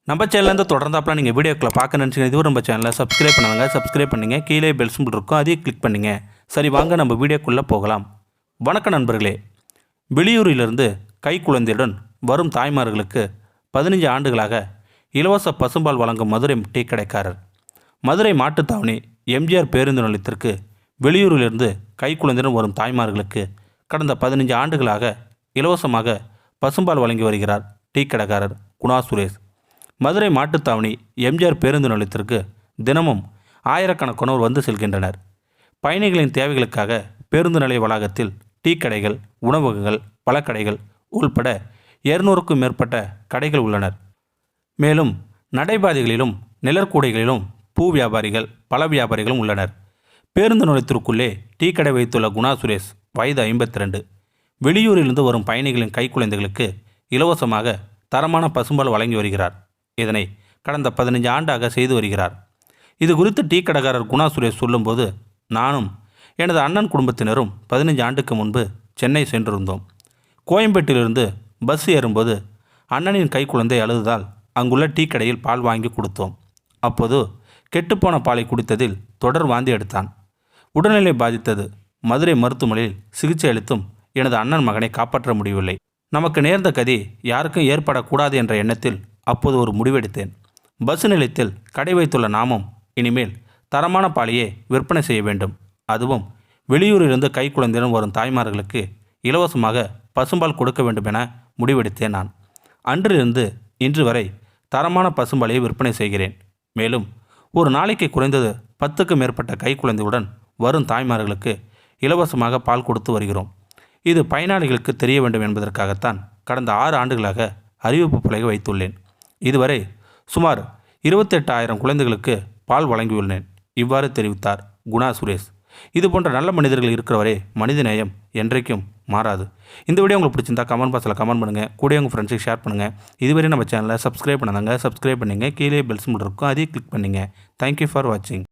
நம்ம சேனல்லேருந்து தொடர்ந்தாப்பலாம் நீங்கள் வீடியோக்களை பார்க்க நினச்சிங்க இதுவும் நம்ம சேனலை சப்ஸ்கிரைப் பண்ணுங்கள் கீழே பெல் சிம்பிள் இருக்கும் அதையும் கிளிக் பண்ணுங்க. சரி வாங்க நம்ம வீடியோக்குள்ளே போகலாம். வணக்கம் நண்பர்களே. வெளியூரிலிருந்து கைக்குழந்தையுடன் வரும் தாய்மார்களுக்கு 15 ஆண்டுகளாக இலவச பசும்பால் வழங்கும் மதுரை டீ கடைக்காரர். மதுரை மாட்டுத்தாவணி எம்ஜிஆர் பேருந்து நிலையத்திற்கு வெளியூரிலிருந்து கைக்குழந்தையுடன் வரும் தாய்மார்களுக்கு கடந்த 15 ஆண்டுகளாக இலவசமாக பசும்பால் வழங்கி வருகிறார் டீ கடைக்காரர் குணா சுரேஷ். மதுரை மாட்டுத்தாவணி எம்ஜிஆர் பேருந்து நிலையத்திற்கு தினமும் ஆயிரக்கணக்கானோர் வந்து செல்கின்றனர். பயணிகளின் தேவைகளுக்காக பேருந்து நிலைய வளாகத்தில் டீ கடைகள், உணவகங்கள், பழக்கடைகள் உள்பட 200க்கும் மேற்பட்ட கடைகள் உள்ளனர். மேலும் நடைபாதைகளிலும் நிழற்கூடைகளிலும் பூ வியாபாரிகள், பழ வியாபாரிகளும் உள்ளனர். பேருந்து நிலையத்திற்குள்ளே டீ கடை வைத்துள்ள குணா சுரேஷ் வயது 52. வெளியூரிலிருந்து வரும் பயணிகளின் கைக்குழந்தைகளுக்கு இலவசமாக தரமான பசும்பால் வழங்கி வருகிறார். இதனை கடந்த 15 ஆண்டாக செய்து வருகிறார். இது குறித்து டீ கடைக்காரர் குணா சுரேஷ் சொல்லும்போது, நானும் எனது அண்ணன் குடும்பத்தினரும் 15 ஆண்டுக்கு முன்பு சென்னை சென்றிருந்தோம். கோயம்பேட்டிலிருந்து பஸ் ஏறும்போது அண்ணனின் கைக்குழந்தை அழுததால் அங்குள்ள டீ கடையில் பால் வாங்கி கொடுத்தோம். அப்போது கெட்டுப்போன பாலை குடித்ததில் தொடர் வாந்தி எடுத்தான். உடல்நிலை பாதித்தது. மதுரை மருத்துவமனையில் சிகிச்சை அளித்தும் எனது அண்ணன் மகனை காப்பாற்ற முடியவில்லை. நமக்கு நேர்ந்த கதி யாருக்கும் ஏற்படக்கூடாது என்ற எண்ணத்தில் அப்போது ஒரு முடிவெடுத்தேன். பஸ் நிலையத்தில் கடை வைத்துள்ள நாமும் இனிமேல் தரமான பாலையே விற்பனை செய்ய வேண்டும். அதுவும் வெளியூரிலிருந்து கைக்குழந்தையுடன் வரும் தாய்மார்களுக்கு இலவசமாக பசும்பால் கொடுக்க வேண்டும் என முடிவெடுத்தேன் நான். அன்றிலிருந்து இன்று வரை தரமான பசும்பாலையை விற்பனை செய்கிறேன். மேலும் ஒரு நாளைக்கு குறைந்தது 10க்கும் மேற்பட்ட கைக்குழந்தையுடன் வரும் தாய்மார்களுக்கு இலவசமாக பால் கொடுத்து வருகிறோம். இது பயனாளிகளுக்கு தெரிய வேண்டும் என்பதற்காகத்தான் கடந்த 6 ஆண்டுகளாக அறிவிப்பு பலகை வைத்துள்ளேன். இதுவரை சுமார் 28,000 குழந்தைகளுக்கு பால் வழங்கியுள்ளேன். இவ்வாறு தெரிவித்தார் குணா சுரேஷ். இது போன்ற நல்ல மனிதர்கள் இருக்கிறவரே மனிதநேயம் என்றைக்கும் மாறாது. இந்த வீடியோ உங்களுக்கு பிடிச்சிருந்தா கமெண்ட் பாக்ஸில் கமெண்ட் பண்ணுங்கள். கூட உங்கள் ஃப்ரெண்ட்ஸுக்கு ஷேர் பண்ணுங்கள். இதுவரை நம்ம சேனலை சப்ஸ்கிரைப் பண்ணுங்க. கீழே பெல் சிம்பிள் இருக்கும் அதையும் கிளிக் பண்ணுங்கள். தேங்க்யூ ஃபார் வாட்சிங்.